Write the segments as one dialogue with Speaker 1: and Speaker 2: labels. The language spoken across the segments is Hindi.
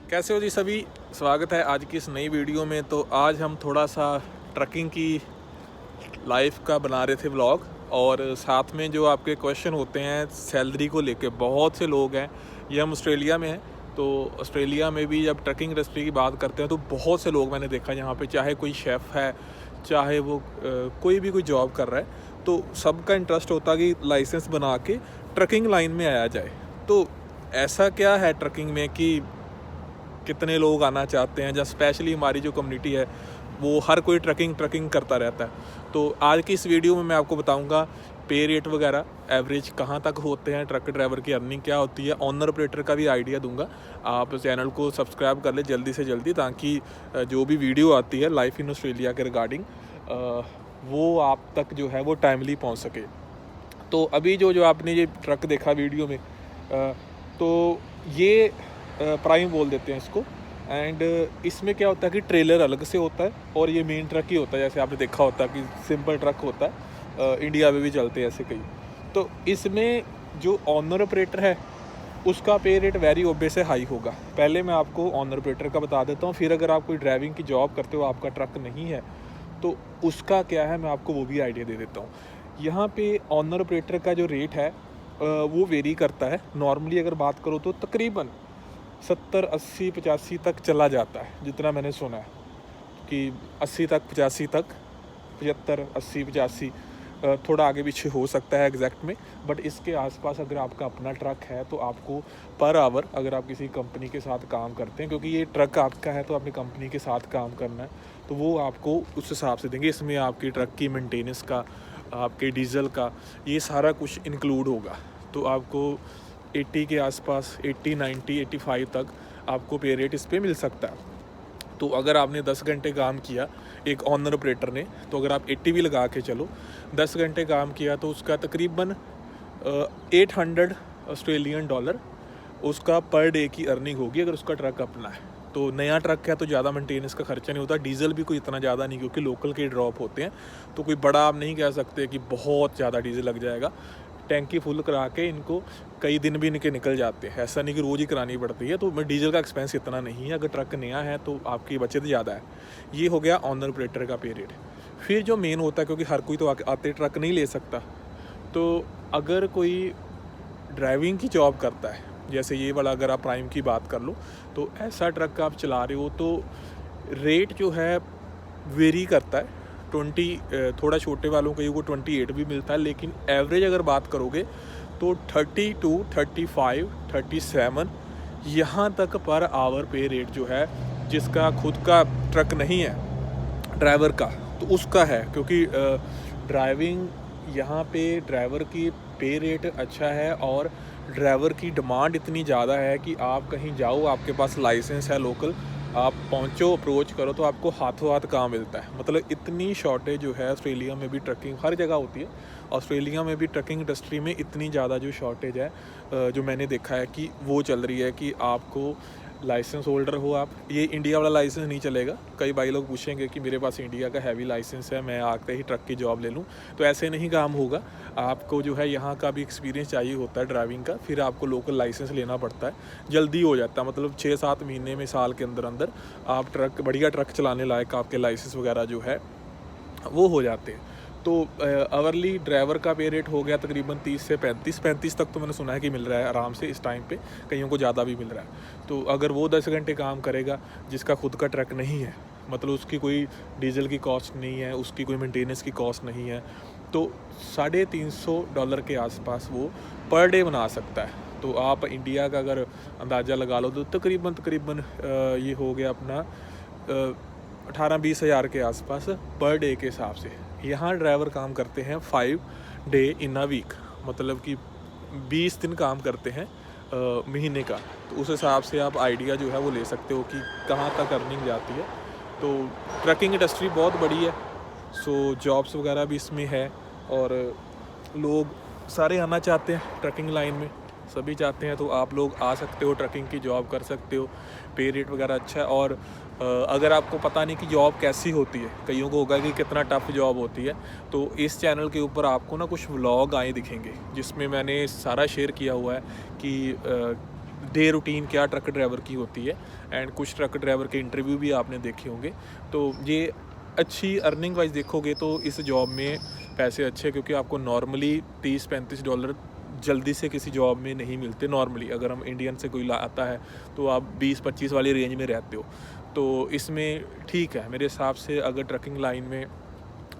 Speaker 1: कैसे हो जी सभी। स्वागत है आज की इस नई वीडियो में। तो आज हम थोड़ा सा ट्रकिंग की लाइफ का बना रहे थे व्लॉग, और साथ में जो आपके क्वेश्चन होते हैं सैलरी को लेके, बहुत से लोग हैं। ये हम ऑस्ट्रेलिया में हैं, तो ऑस्ट्रेलिया में भी जब ट्रकिंग इंडस्ट्री की बात करते हैं तो बहुत से लोग मैंने देखा यहाँ पे, चाहे कोई शेफ़ है, चाहे वो कोई भी कोई जॉब कर रहा है, तो सबका इंटरेस्ट होता है कि लाइसेंस बना के ट्रकिंग लाइन में आया जाए। तो ऐसा क्या है ट्रकिंग में कि कितने लोग आना चाहते हैं, जहाँ स्पेशली हमारी जो कम्युनिटी है वो हर कोई ट्रकिंग करता रहता है। तो आज की इस वीडियो में मैं आपको बताऊंगा पे रेट वगैरह, एवरेज कहाँ तक होते हैं, ट्रक ड्राइवर की अर्निंग क्या होती है, ऑनर ऑपरेटर का भी आइडिया दूंगा। आप चैनल को सब्सक्राइब कर ले जल्दी से जल्दी, ताकि जो भी वीडियो आती है लाइफ इन ऑस्ट्रेलिया के रिगार्डिंग वो आप तक जो है वो टाइमली पहुँच सके। तो अभी जो आपने ये ट्रक देखा वीडियो में, तो ये प्राइम बोल देते हैं इसको। एंड इसमें क्या होता है कि ट्रेलर अलग से होता है और ये मेन ट्रक ही होता है। जैसे आपने देखा होता है कि सिंपल ट्रक होता है, इंडिया में भी चलते हैं ऐसे कई। तो इसमें जो ऑनर ऑपरेटर है उसका पे रेट वेरी ओबे से हाई होगा। पहले मैं आपको ऑनर ऑपरेटर का बता देता हूँ, फिर अगर आप कोई ड्राइविंग की जॉब करते हो, आपका ट्रक नहीं है, तो उसका क्या है मैं आपको वो भी आइडिया दे देता हूँ। यहाँ पे ऑनर ऑपरेटर का जो रेट है वो वेरी करता है। नॉर्मली अगर बात करो तो तकरीबन 70, 80, 85 तक चला जाता है, जितना मैंने सुना है कि 80 तक, 85 तक, 75, 80, 85, थोड़ा आगे पीछे हो सकता है एग्जैक्ट में, बट इसके आसपास अगर आपका अपना ट्रक है तो आपको पर आवर, अगर आप किसी कंपनी के साथ काम करते हैं, क्योंकि ये ट्रक आपका है तो आपने कंपनी के साथ काम करना है, तो वो आपको उस हिसाब से देंगे। इसमें आपकी ट्रक की मेंटेनेंस का, आपके डीजल का, ये सारा कुछ इंक्लूड होगा। तो आपको 80 के आसपास, 80, 90, 85 तक आपको पे रेट इस पर मिल सकता है। तो अगर आपने 10 घंटे काम किया एक ऑनर ऑपरेटर ने, तो अगर आप 80 भी लगा के चलो, 10 घंटे काम किया तो उसका तकरीबन 800 ऑस्ट्रेलियन डॉलर उसका पर डे की अर्निंग होगी, अगर उसका ट्रक अपना है। तो नया ट्रक है तो ज़्यादा मेंटेनेंस का खर्चा नहीं होता, डीजल भी कोई इतना ज़्यादा नहीं, क्योंकि लोकल के ड्रॉप होते हैं, तो कोई बड़ा आप नहीं कह सकते कि बहुत ज़्यादा डीजल लग जाएगा। टैंकी फुल करा के इनको कई दिन भी इनके निकल जाते हैं, ऐसा नहीं कि रोज़ ही करानी पड़ती है। तो डीजल का एक्सपेंस इतना नहीं है, अगर ट्रक नया है तो आपकी बचत ज़्यादा है। ये हो गया ऑनर ऑपरेटर का पे रेट। फिर जो मेन होता है, क्योंकि हर कोई तो आते ट्रक नहीं ले सकता, तो अगर कोई ड्राइविंग की जॉब करता है, जैसे ये वाला अगर आप प्राइम की बात कर लो, तो ऐसा ट्रक आप चला रहे हो तो रेट जो है वेरी करता है। 20, थोड़ा छोटे वालों को 28 भी मिलता है, लेकिन एवरेज अगर बात करोगे तो 32, 35, 37 यहाँ तक पर आवर पे रेट जो है, जिसका खुद का ट्रक नहीं है ड्राइवर का, तो उसका है। क्योंकि ड्राइविंग यहाँ पे ड्राइवर की पे रेट अच्छा है, और ड्राइवर की डिमांड इतनी ज़्यादा है कि आप कहीं जाओ, आपके पास लाइसेंस है लोकल, आप पहुँचो, अप्रोच करो तो आपको हाथों हाथ काम मिलता है। मतलब इतनी शॉर्टेज जो है ऑस्ट्रेलिया में भी, ट्रकिंग हर जगह होती है, ऑस्ट्रेलिया में भी ट्रकिंग इंडस्ट्री में इतनी ज़्यादा जो शॉर्टेज है, जो मैंने देखा है कि वो चल रही है कि आपको लाइसेंस होल्डर हो आप, ये इंडिया वाला लाइसेंस नहीं चलेगा। कई भाई लोग पूछेंगे कि मेरे पास इंडिया का हैवी लाइसेंस है, मैं आके ही ट्रक की जॉब ले लूँ, तो ऐसे नहीं काम होगा। आपको जो है यहाँ का भी एक्सपीरियंस चाहिए होता है ड्राइविंग का, फिर आपको लोकल लाइसेंस लेना पड़ता है, जल्दी हो जाता है। मतलब 6-7 महीने में, साल के अंदर अंदर आप ट्रक, बढ़िया ट्रक चलाने लायक आपके लाइसेंस वगैरह जो है वो हो जाते हैं। तो आवरली ड्राइवर का पे रेट हो गया तकरीबन 30 से 35 तक, तो मैंने सुना है कि मिल रहा है आराम से इस टाइम पे, कईयों को ज़्यादा भी मिल रहा है। तो अगर वो 10 घंटे काम करेगा, जिसका खुद का ट्रक नहीं है, मतलब उसकी कोई डीजल की कॉस्ट नहीं है, उसकी कोई मेंटेनेंस की कॉस्ट नहीं है, तो $350 के आसपास वो पर डे बना सकता है। तो आप इंडिया का अगर अंदाज़ा लगा लो तो तकरीबन ये हो गया अपना 18-20 हज़ार के आसपास पर डे के हिसाब से। यहाँ ड्राइवर काम करते हैं 5 डे इन अ वीक, मतलब कि 20 दिन काम करते हैं महीने का। तो उस हिसाब से आप आइडिया जो है वो ले सकते हो कि कहाँ तक अर्निंग जाती है। तो ट्रकिंग इंडस्ट्री बहुत बड़ी है, सो जॉब्स वगैरह भी इसमें है, और लोग सारे आना चाहते हैं ट्रकिंग लाइन में, सभी चाहते हैं। तो आप लोग आ सकते हो, ट्रकिंग की जॉब कर सकते हो, पे रेट वगैरह अच्छा है। और अगर आपको पता नहीं कि जॉब कैसी होती है, कईयों को होगा कि कितना टफ़ जॉब होती है, तो इस चैनल के ऊपर आपको ना कुछ व्लॉग आए दिखेंगे, जिसमें मैंने सारा शेयर किया हुआ है कि डे रूटीन क्या ट्रक ड्राइवर की होती है, एंड कुछ ट्रक ड्राइवर के इंटरव्यू भी आपने देखे होंगे। तो ये अच्छी अर्निंग वाइज देखोगे तो इस जॉब में पैसे अच्छे, क्योंकि आपको नॉर्मली $30-35 जल्दी से किसी जॉब में नहीं मिलते। नॉर्मली अगर हम इंडियन से कोई आता है तो आप 20-25 वाली रेंज में रहते हो, तो इसमें ठीक है मेरे हिसाब से। अगर ट्रकिंग लाइन में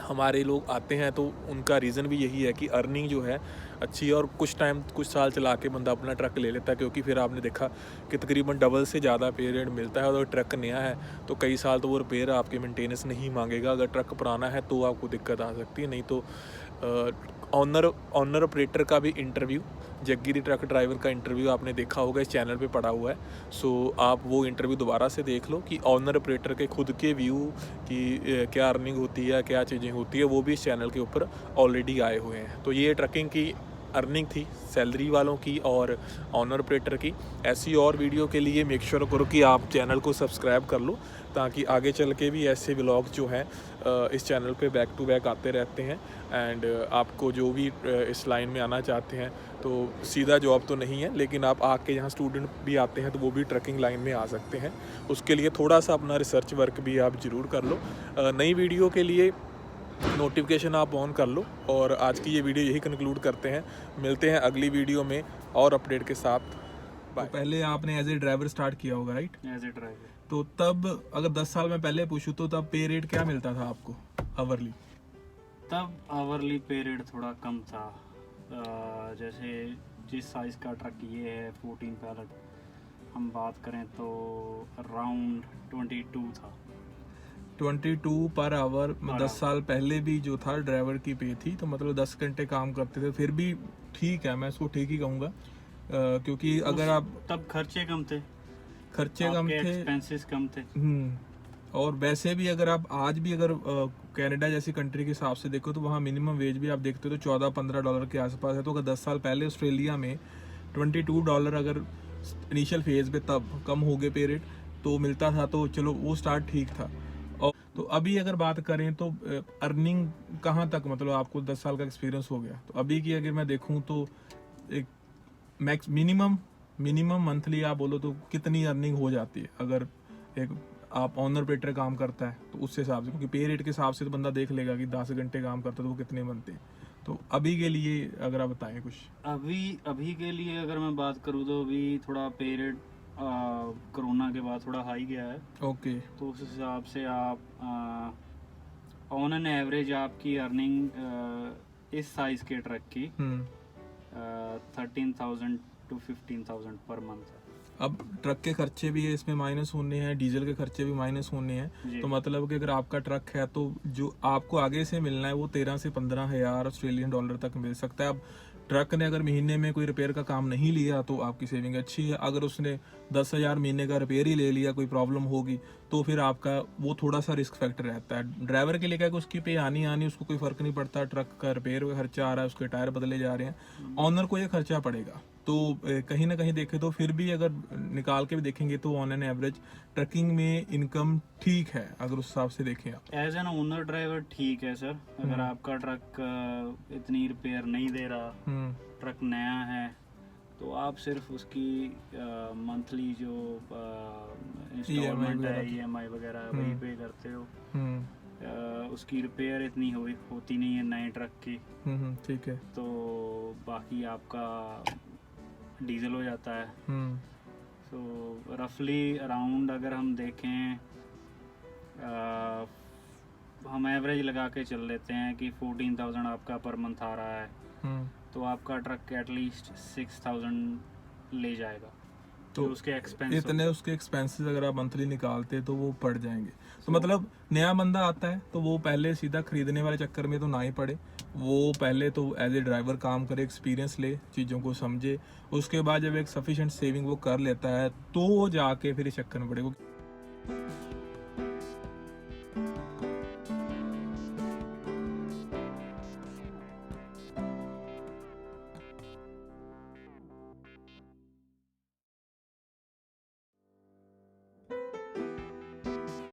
Speaker 1: हमारे लोग आते हैं तो उनका रीज़न भी यही है कि अर्निंग जो है अच्छी है, और कुछ साल चला के बंदा अपना ट्रक ले लेता है, क्योंकि फिर आपने देखा कि तकरीबन डबल से ज़्यादा पे रेट मिलता है। और अगर ट्रक नया है तो कई साल तो वो रिपेयर आपके मेंटेनेंस नहीं मांगेगा। अगर ट्रक पुराना है तो आपको दिक्कत आ सकती है। नहीं तो ऑनर ऑपरेटर का भी इंटरव्यू, जग्गी ट्रक ड्राइवर का इंटरव्यू आपने देखा होगा, इस चैनल पे पड़ा हुआ है। सो आप वो इंटरव्यू दोबारा से देख लो कि ऑनर ऑपरेटर के खुद के व्यू की क्या अर्निंग होती है, क्या चीज़ें होती है, वो भी इस चैनल के ऊपर ऑलरेडी आए हुए हैं। तो ये ट्रकिंग की अर्निंग थी, सैलरी वालों की और ऑनर ऑपरेटर की। ऐसी और वीडियो के लिए मेक श्योर करो कि आप चैनल को सब्सक्राइब कर लो, ताकि आगे चल के भी ऐसे व्लॉग जो हैं इस चैनल पे बैक टू बैक आते रहते हैं। एंड आपको जो भी इस लाइन में आना चाहते हैं, तो सीधा जॉब तो नहीं है, लेकिन आप आके यहाँ स्टूडेंट भी आते हैं तो वो भी ट्रकिंग लाइन में आ सकते हैं। उसके लिए थोड़ा सा अपना रिसर्च वर्क भी आप ज़रूर कर लो। नई वीडियो के लिए नोटिफिकेशन आप ऑन कर लो। और आज की ये वीडियो यही कंक्लूड करते हैं, मिलते हैं अगली वीडियो में और अपडेट के साथ। तो पहले आपने एज ए ड्राइवर स्टार्ट किया होगा, राइट?
Speaker 2: As a driver.
Speaker 1: तो तब अगर 10 साल में पहले पूछूँ तो तब पे रेट क्या मिलता था आपको आवरली?
Speaker 2: तब आवरली पे रेट थोड़ा कम था। जैसे जिस साइज़ का ट्रक ये है 14 पैलेट, हम बात करें तो अराउंड 22 था।
Speaker 1: 22 पर आवर। 10 साल पहले भी जो था ड्राइवर की पे थी, तो मतलब 10 घंटे काम करते थे, फिर भी ठीक है, मैं इसको ठीक ही कहूँगा। क्योंकि अगर आप
Speaker 2: तब खर्चे कम थे,
Speaker 1: एक्सपेंसेस
Speaker 2: कम थे।
Speaker 1: और वैसे भी अगर आप आज भी अगर कनाडा जैसी कंट्री के हिसाब से देखो तो वहाँ मिनिमम वेज भी आप देखते हो तो $14-15 के आसपास है। तो अगर 10 साल पहले ऑस्ट्रेलिया में $22 अगर इनिशियल फेज पे तब कम हो गए पे रेट तो मिलता था, तो चलो वो स्टार्ट ठीक था। और तो अभी अगर बात करें तो अर्निंग कहाँ तक, मतलब आपको 10 साल का एक्सपीरियंस हो गया, तो अभी की अगर मैं देखूँ तो एक मैक्स मिनिमम मंथली आप बोलो तो कितनी अर्निंग हो जाती है अगर एक आप ऑनर ऑपरेटर काम करता है तो उस हिसाब से, क्योंकि पे रेट के हिसाब से तो बंदा देख लेगा कि 10 घंटे काम करता है तो वो कितने बनते हैं। तो अभी के लिए अगर आप बताएं कुछ।
Speaker 2: अभी के लिए अगर मैं बात करूँ तो अभी थोड़ा पे रेट कोरोना के बाद थोड़ा हाई गया है।
Speaker 1: ओके।
Speaker 2: तो उस हिसाब से आप ऑन एन एवरेज आपकी अर्निंग इस साइज के ट्रक की 13,000 to 15,000 पर मंथ है।
Speaker 1: अब ट्रक के खर्चे भी है इसमें माइनस होने हैं, डीजल के खर्चे भी माइनस होने हैं। तो मतलब कि अगर आपका ट्रक है तो जो आपको आगे से मिलना है वो 13 से 15 हज़ार ऑस्ट्रेलियन डॉलर तक मिल सकता है। अब ट्रक ने अगर महीने में कोई रिपेयर का काम नहीं लिया तो आपकी सेविंग अच्छी है। अगर उसने 10,000 महीने का रिपेयर ही ले लिया, कोई प्रॉब्लम होगी तो फिर आपका वो थोड़ा सा रिस्क फैक्टर रहता है। ड्राइवर के लिए क्या है कि उसकी पे आनी उसको कोई फ़र्क नहीं पड़ता, ट्रक का रिपेयर का खर्चा आ रहा है, उसके टायर बदले जा रहे हैं, ऑनर को ये खर्चा पड़ेगा। तो कहीं ना कहीं देखें तो फिर भी अगर निकाल के भी देखेंगे तो ऑन एन एवरेज ट्रकिंग में इनकम ठीक है अगर उस हिसाब से देखें आप।
Speaker 2: एज एन ओनर ड्राइवर ठीक है सर। अगर आपका ट्रक इतनी रिपेयर नहीं दे रहा, ट्रक नया है, तो आप सिर्फ उसकी मंथली जो इंस्टॉलमेंट है, EMI वगैरह वही पे करते हो। उसकी रिपेयर इतनी होती नहीं है नए ट्रक की।
Speaker 1: ठीक है।
Speaker 2: तो बाकी आपका डीजल हो जाता है। सो रफली अराउंड अगर हम देखें, हम एवरेज लगा के चल लेते हैं कि 14,000 आपका पर मंथ आ रहा है, तो आपका ट्रक एटलीस्ट 6,000 ले जाएगा। तो उसके एक्सपेंसेस अगर आप मंथली निकालते तो वो पड़ जाएंगे। तो मतलब नया बंदा आता है तो वो पहले सीधा खरीदने वाले चक्कर में तो ना ही पड़े, वो पहले तो एज ए ड्राइवर काम करे, एक्सपीरियंस ले, चीज़ों को समझे, उसके बाद जब एक सफिशिएंट सेविंग वो कर लेता है तो वो जाके फिर इस चक्कर में पड़े।